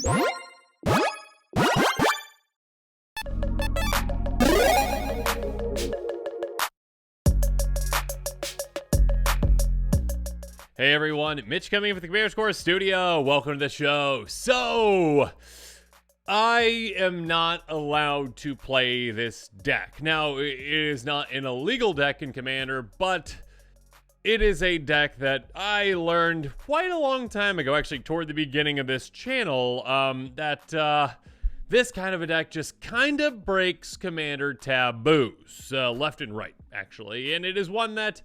Hey everyone, Mitch coming in with the Commander Score Studio. Welcome to the show. So, I am not allowed to play this deck. Now, it is not an illegal deck in Commander, but it is a deck that I learned quite a long time ago, actually toward the beginning of this channel, that this kind of a deck just kind of breaks Commander taboos, left and right, actually. And it is one that,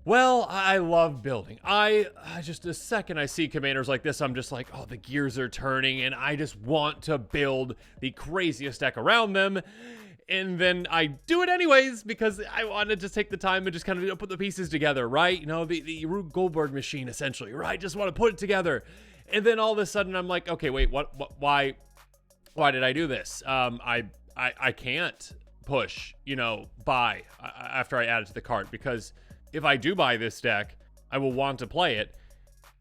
well, I love building. I just, the second I see commanders like this, I'm just like, oh, the gears are turning, and I just want to build the craziest deck around them. And then I do it anyways, because I want to just take the time and just kind of put the pieces together, right? You know, the Rube Goldberg machine, essentially, right? Just want to put it together. And then all of a sudden, I'm like, okay, wait, why did I do this? I can't push, buy after I add it to the cart, because if I do buy this deck, I will want to play it,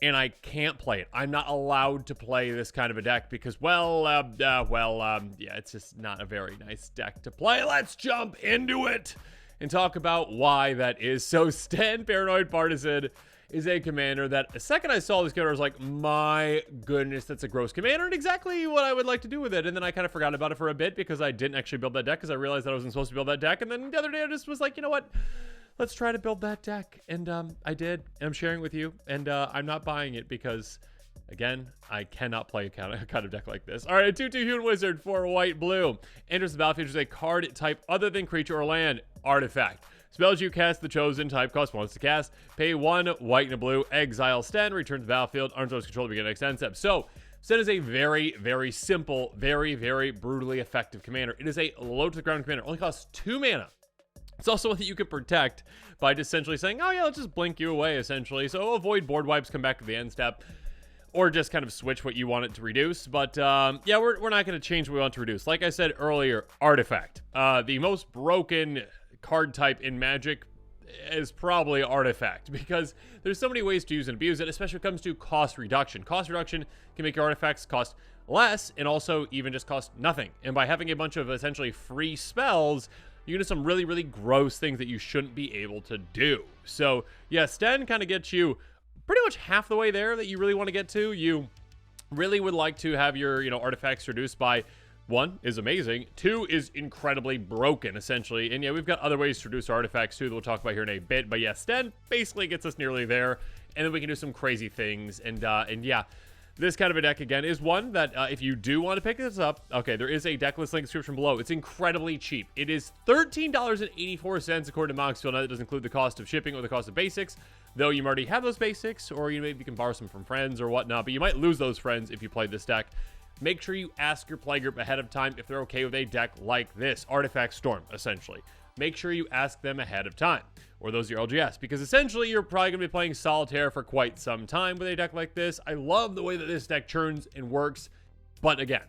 and I can't play it. I'm not allowed to play this kind of a deck because, yeah, it's just not a very nice deck to play. Let's jump into it and talk about why that is. So, Stan Paranoid Partisan is a commander that the second I saw this commander, I was like, my goodness, that's a gross commander and exactly what I would like to do with it. And then I kind of forgot about it for a bit because I didn't actually build that deck because I realized that I wasn't supposed to build that deck. And then the other day I just was like, you know what? Let's try to build that deck. And I did, and I'm sharing with you, and I'm not buying it because, again, I cannot play a kind of deck like this. All right, a 2/2 human wizard for white blue. Enters the battlefield as a card type other than creature or land. Artifact. Spells you cast the chosen type cost once to cast. Pay 1 white and a blue. Exile Sten. Returns to the battlefield. Arms those control to begin next end step. So, Sten is a very, very simple, very, very brutally effective commander. It is a low to the ground commander. Only costs 2 mana. It's also one that you can protect by just essentially saying, oh yeah, let's just blink you away, essentially. So avoid board wipes, come back to the end step, or just kind of switch what you want it to reduce. But yeah, we're not going to change what we want to reduce. Like I said earlier, Artifact. The most broken card type in Magic is probably Artifact, because there's so many ways to use and abuse it, especially when it comes to cost reduction. Cost reduction can make your artifacts cost less and also even just cost nothing. And by having a bunch of essentially free spells, you can do some really, really gross things that you shouldn't be able to do. So, yeah, Sten kind of gets you pretty much half the way there that you really want to get to. You really would like to have your, artifacts reduced by 1 is amazing, 2 is incredibly broken, essentially. And yeah, we've got other ways to reduce artifacts too that we'll talk about here in a bit. But yeah, Sten basically gets us nearly there, and then we can do some crazy things. And yeah. This kind of a deck, again, is one that if you do want to pick this up, okay, there is a deck list link description below. It's incredibly cheap. It is $13.84 according to Moxfield. Now, that doesn't include the cost of shipping or the cost of basics, though you already have those basics, or maybe you can borrow some from friends or whatnot, but you might lose those friends if you play this deck. Make sure you ask your playgroup ahead of time if they're okay with a deck like this, Artifact Storm, essentially. Make sure you ask them ahead of time, or those are your LGS, because essentially you're probably going to be playing Solitaire for quite some time with a deck like this. I love the way that this deck churns and works, but again,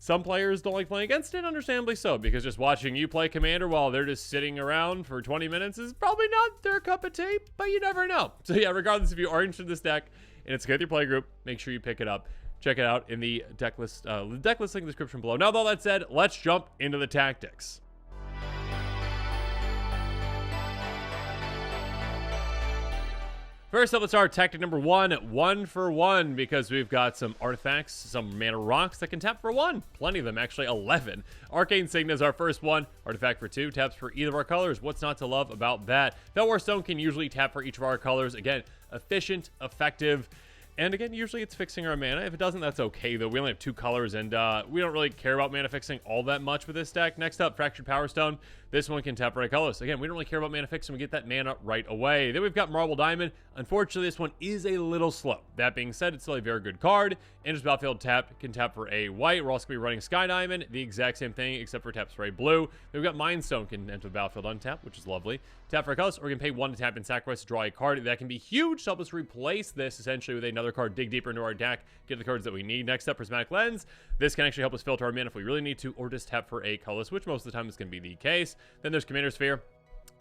some players don't like playing against it, understandably so, because just watching you play Commander while they're just sitting around for 20 minutes is probably not their cup of tea, but you never know. So yeah, regardless if you are interested in this deck and it's good with your playgroup, make sure you pick it up. Check it out in the deck list link in the description below. Now, with all that said, let's jump into the tactics. First up, let's start tactic number 1, 1 for 1, because we've got some artifacts, some mana rocks that can tap for 1. Plenty of them, actually, 11. Arcane Signet is our first one. Artifact for 2, taps for either of our colors. What's not to love about that? Felwar Stone can usually tap for each of our colors. Again, efficient, effective, and again, usually it's fixing our mana. If it doesn't, that's okay, though. We only have 2 colors, and we don't really care about mana fixing all that much with this deck. Next up, Fractured Power Stone. This one can tap for 8 colors. Again, we don't really care about mana fixing. We get that mana right away. Then we've got Marble Diamond. Unfortunately, this one is a little slow. That being said, it's still a very good card. Enters battlefield, can tap for a white. We're also going to be running Sky Diamond. The exact same thing, except for taps for a blue. Then we've got Mind Stone, can enter the battlefield untap, which is lovely. Tap for a colors, or we can pay 1 to tap and sacrifice to draw a card. That can be huge to help us replace this, essentially, with another card. Dig deeper into our deck, get the cards that we need. Next up, Prismatic Lens. This can actually help us filter our mana if we really need to, or just tap for a colorless, which most of the time is going to be the case. Then there's Commander Sphere.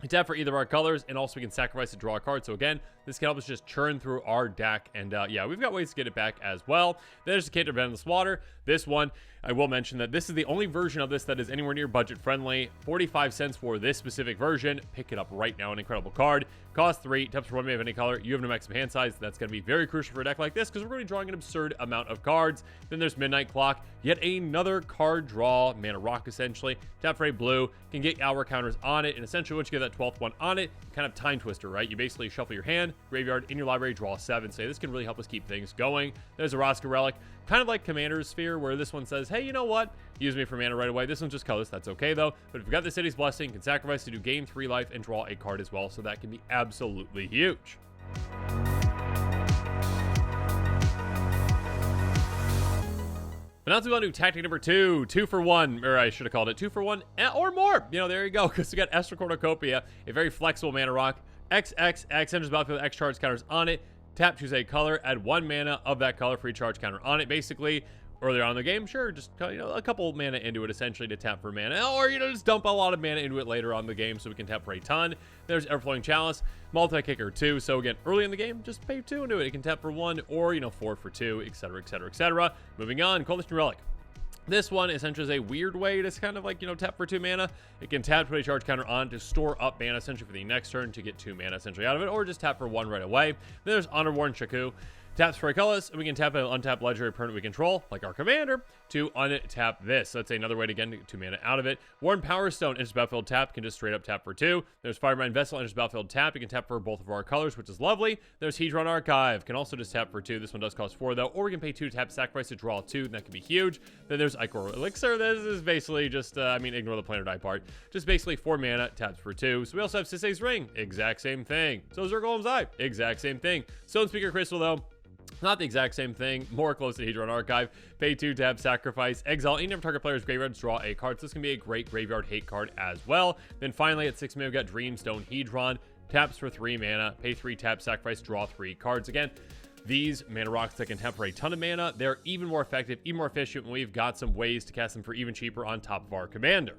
We tap for either of our colors, and also we can sacrifice to draw a card. So again, this can help us just churn through our deck. And yeah, we've got ways to get it back as well. Then there's the Canter Venomous Water. This one, I will mention that this is the only version of this that is anywhere near budget friendly. 45 cents for this specific version. Pick it up right now. An incredible card. Cost 3. Taps for 1 mana of any color. You have no maximum hand size. That's going to be very crucial for a deck like this because we're going to be drawing an absurd amount of cards. Then there's Midnight Clock. Yet another card draw. Mana Rock, essentially. Tap for a blue. Can get hour counters on it. And essentially, once you get that 12th one on it, kind of time twister, right? You basically shuffle your hand, graveyard, in your library, draw 7. So this can really help us keep things going. There's a Rosca Relic. Kind of like Commander's Sphere, where this one says, hey, you know what? Use me for mana right away. This one's just colorless. That's okay, though. But if you've got the City's Blessing, you can sacrifice to do gain 3 life and draw a card as well. So that can be absolutely huge. But now we want to do tactic number 2, 2 for 1, or I should have called it 2 for 1 or more. You know, there you go, because we got Esper Cornucopia, a very flexible mana rock. XX enters the battlefield, X charge counters on it. Tap, choose a color, add 1 mana of that color for each charge counter on it. Basically, earlier on in the game, sure, just a couple mana into it essentially to tap for mana, or just dump a lot of mana into it later on in the game so we can tap for a ton. There's Everflowing Chalice, multi-kicker 2. So again, early in the game, just pay 2 into it. It can tap for 1 or 4 for 2, etc., etc., etc. Moving on, Coalition Relic. This one essentially is a weird way to kind of tap for 2 mana. It can tap to put a charge counter on to store up mana essentially for the next turn to get 2 mana essentially out of it, or just tap for 1 right away. Then there's Honor Worn Shaku. Taps for a colorless, and we can tap an untap legendary permanent we control, like our commander, to untap this. So that's another way to get 2 mana out of it. Worn Power Stone enters battlefield tap, can just straight up tap for 2. There's Firebrand Vessel enters battlefield tap, you can tap for both of our colors, which is lovely. There's Hedron Archive, can also just tap for 2. This one does cost 4 though, or we can pay 2 to tap, sacrifice to draw 2, and that can be huge. Then there's Ichor Elixir. This is basically just, ignore the planar die part. Just basically 4 mana, taps for 2. So we also have Sisei's Ring, exact same thing. So Zergolem's Eye, exact same thing. Stone Speaker Crystal though, not the exact same thing, more close to Hedron Archive. Pay 2, tap, sacrifice, exile any of target player's graveyards, draw a card. So this can be a great graveyard hate card as well. Then finally at 6 mana, we've got Dreamstone Hedron. Taps for 3 mana, pay 3, tap, sacrifice, draw 3 cards. Again, these mana rocks that can tap for a ton of mana, they're even more effective, even more efficient when we've got some ways to cast them for even cheaper on top of our commander.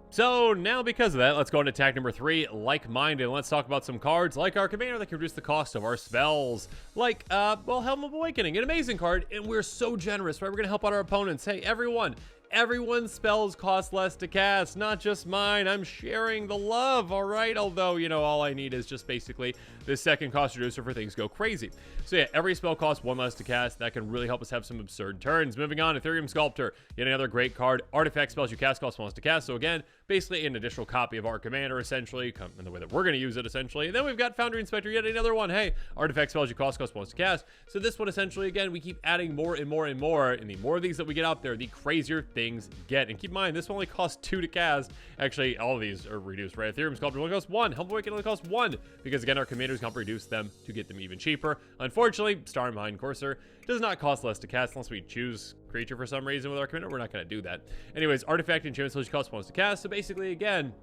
So now because of that, let's go into attack number 3, like-minded, and let's talk about some cards like our commander that can reduce the cost of our spells. Like, Helm of Awakening, an amazing card, and we're so generous, right? We're gonna help out our opponents. Hey, everyone's spells cost less to cast, not just mine. I'm sharing the love, all right? Although, all I need is just basically this second cost reducer for things go crazy. So yeah, every spell costs 1 less to cast. That can really help us have some absurd turns. Moving on, Ethereum Sculptor, yet another great card. Artifact spells you cast cost 1 less to cast. So again, basically an additional copy of our commander, essentially, in the way that we're going to use it, essentially. And then we've got Foundry Inspector, yet another one. Hey, artifact spells you cost 1 less to cast. So this one, essentially, again, we keep adding more and more and more. And the more of these that we get out there, the crazier things get. And keep in mind, this only costs 2 to cast. Actually, all of these are reduced, right? Ethereum Sculptor only costs 1. Helm of Awakening only costs 1. Because again, our commanders can reduce them to get them even cheaper. Unfortunately, Star Mind Courser does not cost less to cast unless we choose creature for some reason with our commander. We're not going to do that. Anyways, artifact and enchantment spells cost 1 less to cast. So basically, again,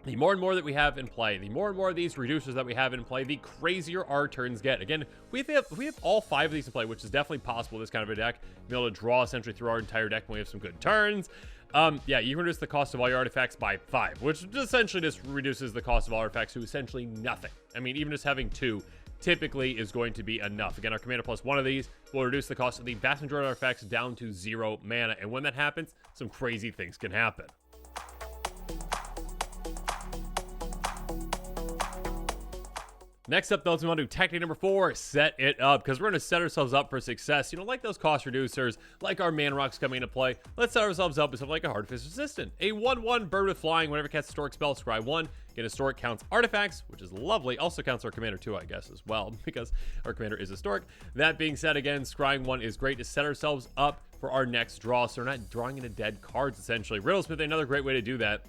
the more and more that we have in play, the more and more of these reducers that we have in play, the crazier our turns get. Again, we have all 5 of these in play, which is definitely possible this kind of a deck. Be able to draw essentially through our entire deck when we have some good turns. Yeah, you can reduce the cost of all your artifacts by 5, which essentially just reduces the cost of all artifacts to essentially nothing. I mean, even just having 2 typically is going to be enough. Again, our commander plus 1 of these will reduce the cost of the vast majority of artifacts down to 0 mana. And when that happens, some crazy things can happen. Next up, though, we want to do tactic number 4, set it up, because we're going to set ourselves up for success. Like those cost reducers, like our mana rocks coming into play, let's set ourselves up with something like a Hardfist Resistant. A 1/1 bird with flying, whenever it casts a historic spell, scry 1. Get historic, counts artifacts, which is lovely. Also counts our commander too, I guess, as well, because our commander is historic. That being said, again, scrying 1 is great to set ourselves up for our next draw, so we're not drawing into dead cards, essentially. Riddlesmith, another great way to do that.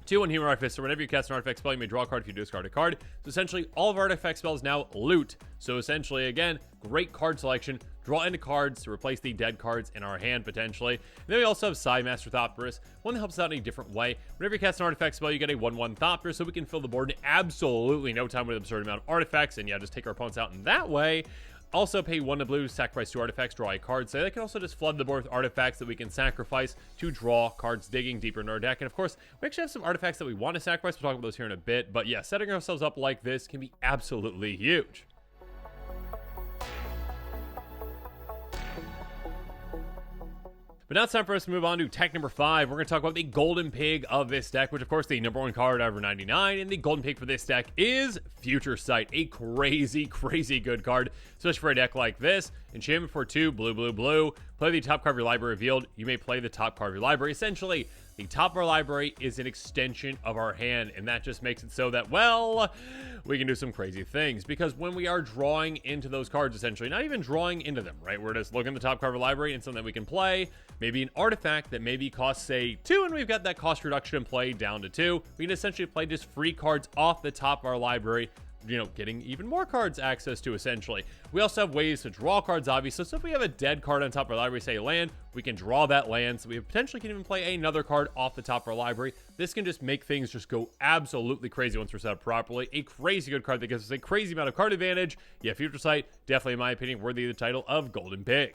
2/1 Human Artificer. Whenever you cast an artifact spell, you may draw a card if you discard a card. So essentially, all of our artifact spells now loot. So essentially, again, great card selection. Draw into cards to replace the dead cards in our hand, potentially. And then we also have Psy Master Thopterus, one that helps out in a different way. Whenever you cast an artifact spell, you get a 1/1 Thopterus, so we can fill the board in absolutely no time with an absurd amount of artifacts. And yeah, just take our opponents out in that way. Also pay 1 to blue, sacrifice 2 artifacts, draw a card. So they can also just flood the board with artifacts that we can sacrifice to draw cards digging deeper into our deck. And of course, we actually have some artifacts that we want to sacrifice. We'll talk about those here in a bit. But yeah, setting ourselves up like this can be absolutely huge. But now it's time for us to move on to tech number 5. We're going to talk about the golden pig of this deck, which of course the number 1 card out of 99. And the golden pig for this deck is Future Sight, a crazy good card, especially for a deck like this. Enchantment for 2, blue. Play the top card of your library revealed. You may play the top card of your library. Essentially, the top of our library is an extension of our hand, and that just makes it so that, well, we can do some crazy things. Because when we are drawing into those cards, essentially, not even drawing into them, right? We're just looking at the top card of our library and something that we can play. Maybe an artifact that maybe costs, say, 2, and we've got that cost reduction in play down to 2. We can essentially play just free cards off the top of our library, you know, getting even more cards access to, essentially. We also have ways to draw cards, obviously. So if we have a dead card on top of our library, say land, we can draw that land. So we potentially can even play another card off the top of our library. This can just make things just go absolutely crazy once we're set up properly. A crazy good card that gives us a crazy amount of card advantage. Yeah, Future Sight, definitely in my opinion, worthy of the title of Golden Pig.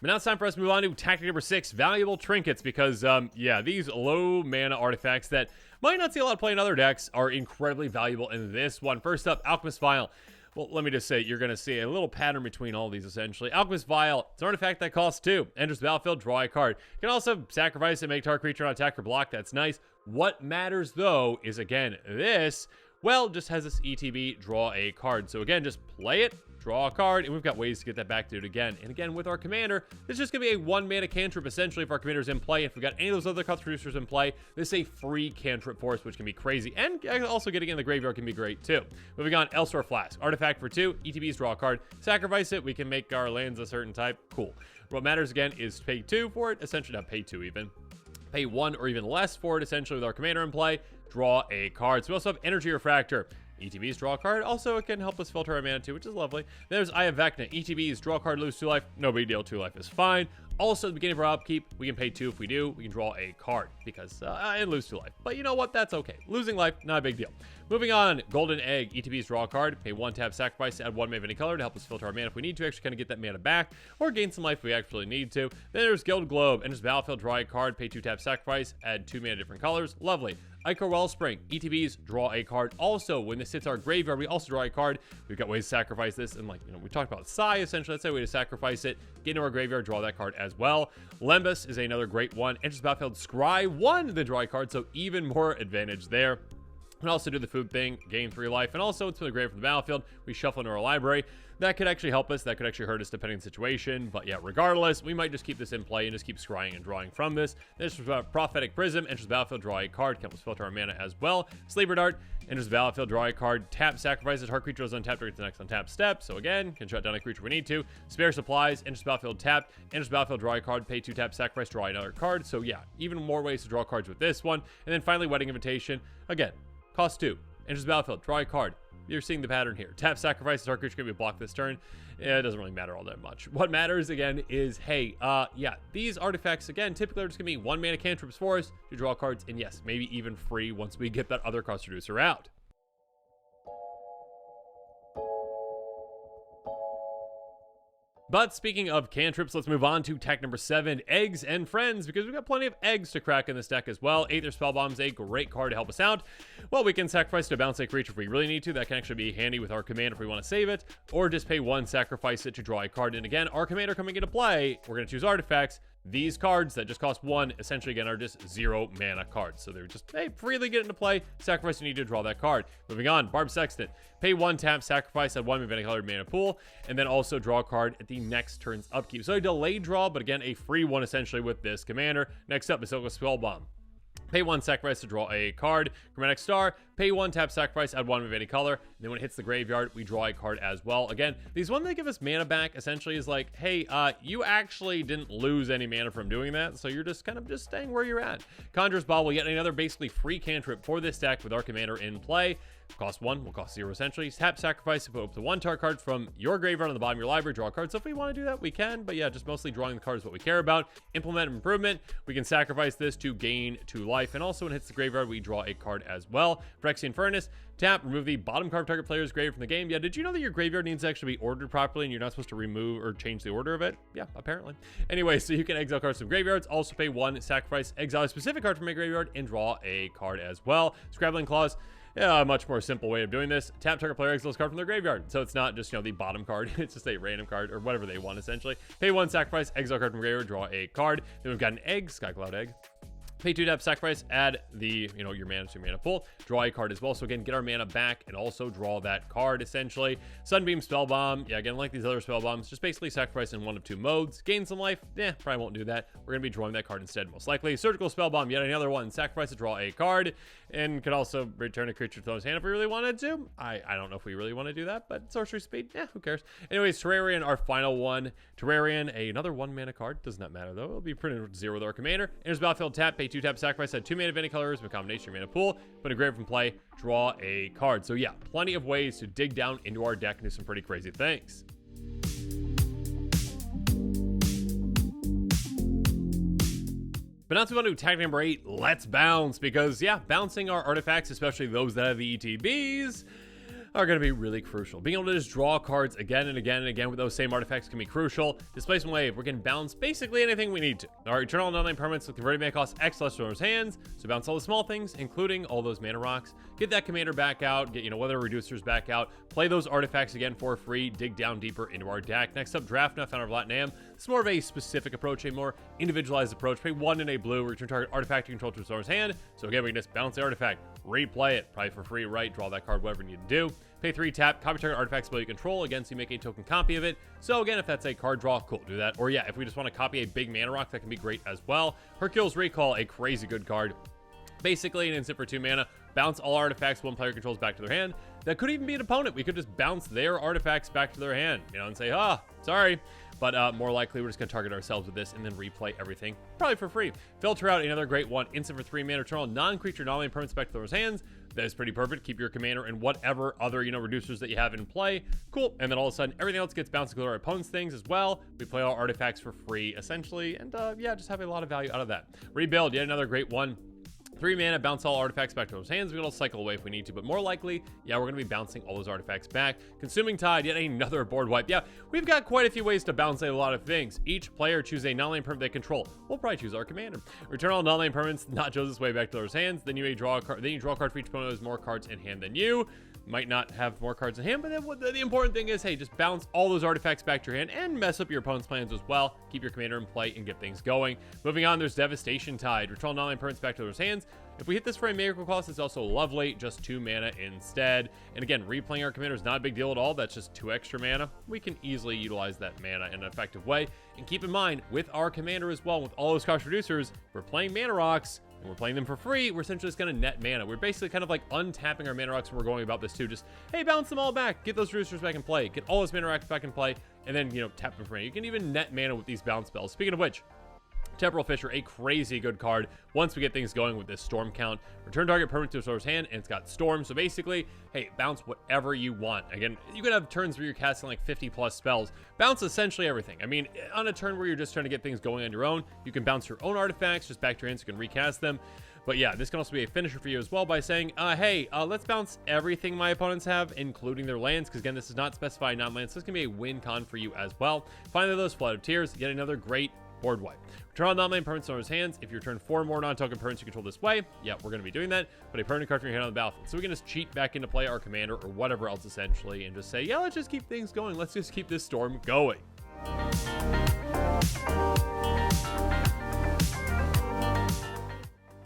But now it's time for us to move on to tactic number 6, valuable trinkets, because, yeah, these low mana artifacts that might not see a lot of play in other decks are incredibly valuable in this one. First up, Alchemist Vial. Well, let me just say, you're going to see a little pattern between all these, essentially. Alchemist Vial, it's an artifact that costs 2. Enters the battlefield, draw a card. You can also sacrifice and make target creature on attack or block. That's nice. What matters, though, is, again, this, well, just has this ETB, draw a card. So, again, just play it, draw a card, and we've got ways to get that back to it again. And again, with our commander, this is just going to be a 1-mana cantrip, essentially, if our commander's in play. If we've got any of those other cost producers in play, this is a free cantrip for us, which can be crazy. And also getting in the graveyard can be great, too. Moving on, Elsewhere Flask. Artifact for 2, ETBs, draw a card. Sacrifice it, we can make our lands a certain type. Cool. What matters, again, is pay 2 for it. Essentially, not pay 2 even. Pay 1 or even less for it, essentially, with our commander in play. Draw a card. So we also have Energy Refractor. ETBs, draw a card. Also, it can help us filter our mana too, which is lovely. There's Eye of Vecna. ETBs, draw a card, lose 2 life. No big deal, 2 life is fine. Also, at the beginning of our upkeep, we can pay 2 if we do. We can draw a card because and lose 2 life. But you know what? That's okay. Losing life, not a big deal. Moving on, Golden Egg. ETBs, draw a card. Pay 1 tap, sacrifice, add 1 mana of any color to help us filter our mana if we need to. Actually kind of get that mana back or gain some life if we actually need to. Then there's Guild Globe. Enters battlefield, draw a card. Pay 2 tap, sacrifice, add 2 mana different colors. Lovely. Ichor Wellspring, ETBs, draw a card. Also, when this hits our graveyard, we also draw a card. We've got ways to sacrifice this, and like, you know, we talked about Sai, essentially. That's a way to sacrifice it, get into our graveyard, draw that card as well. Lembas is another great one. Enters the battlefield, scry 1, then draw a card, so even more advantage there. We can also do the food thing, gain 3 life, and also it's from the grave from the battlefield. We shuffle into our library. That could actually help us. That could actually hurt us depending on the situation. But yeah, regardless, we might just keep this in play and just keep scrying and drawing from this. This is Prophetic Prism. Enters the battlefield, draw a card. Can help us filter our mana as well. Sleeper Dart. Enters the battlefield, draw a card. Tap, sacrifices. Heart creature is untapped during the next untapped step. So again, can shut down a creature we need to. Spare Supplies. Enters the battlefield, tapped. Enters the battlefield, draw a card. Pay 2 tap, sacrifice, draw another card. So yeah, even more ways to draw cards with this one. And then finally, Wedding Invitation. Again, cost 2. Enters the battlefield, draw a card. You're seeing the pattern here. Tap, sacrifice, target creature can be blocked this turn. It doesn't really matter all that much. What matters, again, is, hey, yeah, these artifacts, again, typically are just going to be 1 mana cantrips for us to draw cards, and yes, maybe even free once we get that other cost reducer out. But speaking of cantrips, let's move on to tech number 7, Eggs and Friends, because we've got plenty of eggs to crack in this deck as well. Aether Spellbomb is a great card to help us out. Well, we can sacrifice to bounce a creature if we really need to. That can actually be handy with our command if we want to save it, or just pay 1, sacrifice it to draw a card. And again, our commander coming into play, we're going to choose artifacts. These cards that just cost 1, essentially, again, are just 0 mana cards. So they're just, hey, freely get into play, sacrifice you need to draw that card. Moving on, Barb Sextant. Pay 1 tap, sacrifice, add 1 of any colored mana pool, and then also draw a card at the next turn's upkeep. So a delayed draw, but again, a free one, essentially, with this commander. Next up is Silver Spellbomb. Pay 1 sacrifice to draw a card. Chromatic Star. Pay 1 tap, sacrifice, add 1 of any color. then when it hits the graveyard, we draw a card as well. Again, these ones that give us mana back essentially is like, hey, you actually didn't lose any mana from doing that, so you're just kind of just staying where you're at. Conjurer's Bauble, yet another basically free cantrip for this deck with our commander in play. Cost 1, will cost 0 essentially. Tap, sacrifice, put up to 1 target card from your graveyard on the bottom of your library, draw a card. So if we want to do that, we can, but yeah, just mostly drawing the card is what we care about. Implement improvement, we can sacrifice this to gain 2 life, and also when it hits the graveyard, we draw a card as well. Phyrexian Furnace, tap, remove the bottom card of target player's grave from the game. Yeah, did you know that your graveyard needs to actually be ordered properly and you're not supposed to remove or change the order of it? Yeah, apparently. Anyway, so you can exile cards from graveyards, also pay 1, sacrifice, exile a specific card from a graveyard, and draw a card as well. Scrabbling Claws, yeah, a much more simple way of doing this. Tap target player exiles card from their graveyard. So it's not just, the bottom card. It's just a random card or whatever they want, essentially. Pay 1, sacrifice, exile card from graveyard, draw a card. Then we've got an egg, Skycloud Egg. Pay 2 tap, sacrifice, add the, your mana to your mana pool, draw a card as well. So again, get our mana back and also draw that card essentially. Sunbeam Spellbomb, yeah, again, like these other spell bombs, just basically sacrifice in 1 of 2 modes. Gain some life, probably won't do that. We're gonna be drawing that card instead, most likely. Surgical Spellbomb, yet another one, sacrifice to draw a card, and could also return a creature to its hand if we really wanted to. I don't know if we really want to do that, but sorcery speed, who cares? Anyways, Terrarian, our final one. Terrarian, another 1 mana card, does not matter though. It'll be pretty much 0 with our commander. Enters battlefield, tap, pay 2 tap, sacrifice, add 2 mana of any colors with a combination of your mana pool, put a grave from play, draw a card. So yeah, plenty of ways to dig down into our deck and do some pretty crazy things. But now to go to tactic number 8, let's bounce, because yeah, bouncing our artifacts, especially those that have the ETBs, are going to be really crucial. Being able to just draw cards again and again and again with those same artifacts can be crucial. Displacement Wave, we can bounce basically anything we need to. Our Eternal non-land permanents with converted mana cost X less from our hands, so bounce all the small things, including all those mana rocks. Get that commander back out, get weather reducers back out, play those artifacts again for free, dig down deeper into our deck. Next up, Draft Enough, Founder of Latinam. It's more of a specific approach, a more individualized approach. Pay 1 in a blue, return target artifact you control to its owner's hand. So again, we can just bounce the artifact, replay it, probably for free, right? Draw that card, whatever you need to do. Pay 3, tap, copy target artifact spell you control. Again, so you make a token copy of it. So again, if that's a card draw, cool, do that. Or yeah, if we just want to copy a big mana rock, that can be great as well. Hercule's Recall, a crazy good card. Basically an instant for 2 mana, bounce all artifacts 1 player controls back to their hand. That could even be an opponent. We could just bounce their artifacts back to their hand, and say, sorry. But more likely, we're just going to target ourselves with this and then replay everything, probably for free. Filter Out, another great one. Instant for 3 mana, Eternal non-creature, non-land permanents back to those hands. That is pretty perfect. Keep your commander and whatever other, reducers that you have in play. Cool. And then all of a sudden, everything else gets bounced to our opponent's things as well. We play our artifacts for free, essentially. And yeah, just have a lot of value out of that. Rebuild, yet another great one. 3 mana, bounce all artifacts back to those hands. We can all cycle away if we need to, but more likely, yeah, we're going to be bouncing all those artifacts back. Consuming Tide, yet another board wipe. Yeah, we've got quite a few ways to bounce a lot of things. Each player choose a non-lane permanent they control. We'll probably choose our commander. Return all non-lane permanents not chose this way back to those hands. Then you may draw a card. Then you draw a card for each opponent who has more cards in hand than you. Might not have more cards in hand, but then the important thing is, hey, just bounce all those artifacts back to your hand and mess up your opponent's plans as well. Keep your commander in play and get things going. Moving on, there's Devastation Tide. Return non-land permanents back to those hands. If we hit this for a miracle cost, it's also lovely, just 2 mana instead. And again, replaying our commander is not a big deal at all. That's just 2 extra mana. We can easily utilize that mana in an effective way. And keep in mind, with our commander as well, with all those cost reducers, we're playing mana rocks, and we're playing them for free. We're essentially just going to net mana. We're basically kind of like untapping our mana rocks when we're going about this too. Just, hey, bounce them all back. Get those reducers back in play. Get all those mana rocks back in play. And then, tap them for mana. You can even net mana with these bounce spells. Speaking of which, Temporal Fissure, a crazy good card once we get things going with this storm count. Return target permanent to its owner's hand, and it's got storm. So basically, hey, bounce whatever you want. Again, you could have turns where you're casting like 50 plus spells. Bounce essentially everything. I mean, on a turn where you're just trying to get things going on your own, you can bounce your own artifacts just back to your hand so you can recast them. But yeah, this can also be a finisher for you as well by saying, hey, let's bounce everything my opponents have, including their lands, because again, this does not specify non-lands, so this can be a win-con for you as well. Finally, those Flood of Tears, yet another great board wipe. Return all non-land permanents in owner's hands. If you return 4 more non-token permanents you control this way, yeah, we're going to be doing that. But a permanent card from your hand on the battlefield. So we can just cheat back into play our commander or whatever else essentially and just say, yeah, let's just keep things going. Let's just keep this storm going.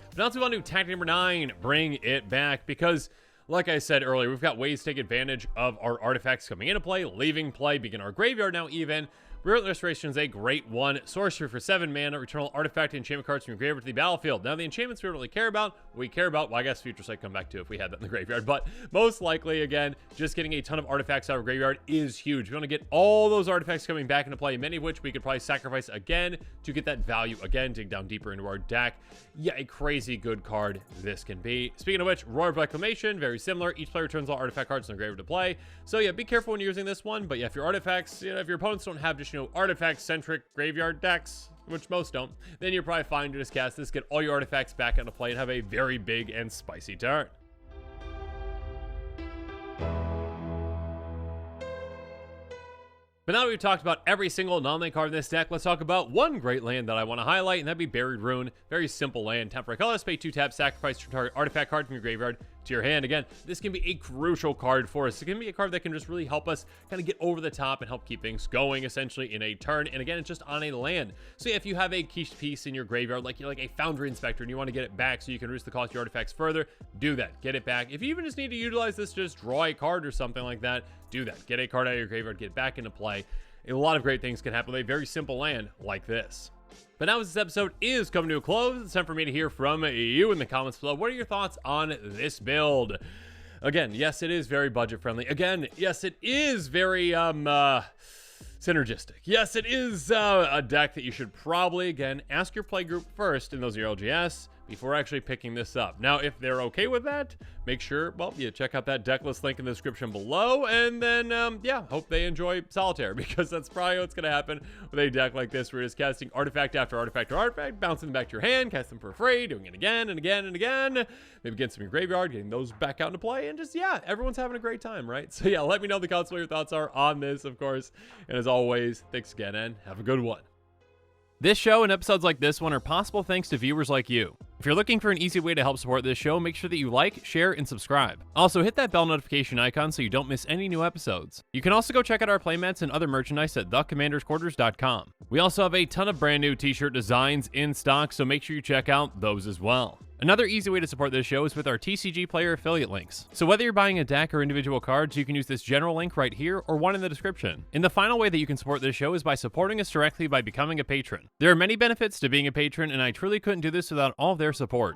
But now to move on to tactic number 9, bring it back, because like I said earlier, we've got ways to take advantage of our artifacts coming into play, leaving play, begin our graveyard now even. Virulent Restoration is a great one. Sorcery for 7 mana, return all artifact and enchantment cards from your graveyard to the battlefield. Now, the enchantments we don't really care about. What we care about, well, I guess Future Sight come back to if we had that in the graveyard. But most likely, again, just getting a ton of artifacts out of graveyard is huge. We want to get all those artifacts coming back into play, many of which we could probably sacrifice again to get that value again, dig down deeper into our deck. Yeah, a crazy good card this can be. Speaking of which, Roar of Reclamation, very similar. Each player returns all artifact cards in the graveyard to play. So yeah, be careful when you're using this one. But yeah, if your artifacts, if your opponents don't have just, artifact-centric graveyard decks, which most don't, then you're probably fine to just cast this, get all your artifacts back into play, and have a very big and spicy turn. But now that we've talked about every single non-land card in this deck, let's talk about one great land that I want to highlight, and that'd be Buried Ruin. Very simple land. Temporary colors, pay 2 taps, sacrifice your target artifact card from your graveyard to your hand. Again, this can be a crucial card for us. It can be a card that can just really help us kind of get over the top and help keep things going, essentially, in a turn. And again, it's just on a land. So yeah, if you have a quiche piece in your graveyard, like a Foundry Inspector, and you want to get it back so you can reduce the cost of your artifacts further, do that. Get it back. If you even just need to utilize this to just draw a card or something like that, do that. Get a card out of your graveyard, get it back into play. A lot of great things can happen with a very simple land like this. But now as this episode is coming to a close, it's time for me to hear from you in the comments below. What are your thoughts on this build? Again, yes, it is very budget friendly. Again, yes, it is very synergistic. Yes, it is a deck that you should probably, again, ask your play group first in those your LGS before actually picking this up. Now, if they're okay with that, make sure, well, yeah, check out that deck list link in the description below, and then, yeah, hope they enjoy Solitaire, because that's probably what's going to happen with a deck like this, where you're just casting artifact after artifact or artifact, bouncing them back to your hand, cast them for free, doing it again and again and again, maybe getting some in your graveyard, getting those back out into play, and just, yeah, everyone's having a great time, right? So, yeah, let me know in the comments what your thoughts are on this, of course, and as always, thanks again, and have a good one. This show and episodes like this one are possible thanks to viewers like you. If you're looking for an easy way to help support this show, make sure that you like, share, and subscribe. Also, hit that bell notification icon so you don't miss any new episodes. You can also go check out our playmats and other merchandise at thecommandersquarters.com. We also have a ton of brand new t-shirt designs in stock, so make sure you check out those as well. Another easy way to support this show is with our TCG player affiliate links. So whether you're buying a deck or individual cards, you can use this general link right here or one in the description. And the final way that you can support this show is by supporting us directly by becoming a patron. There are many benefits to being a patron, and I truly couldn't do this without all of their support.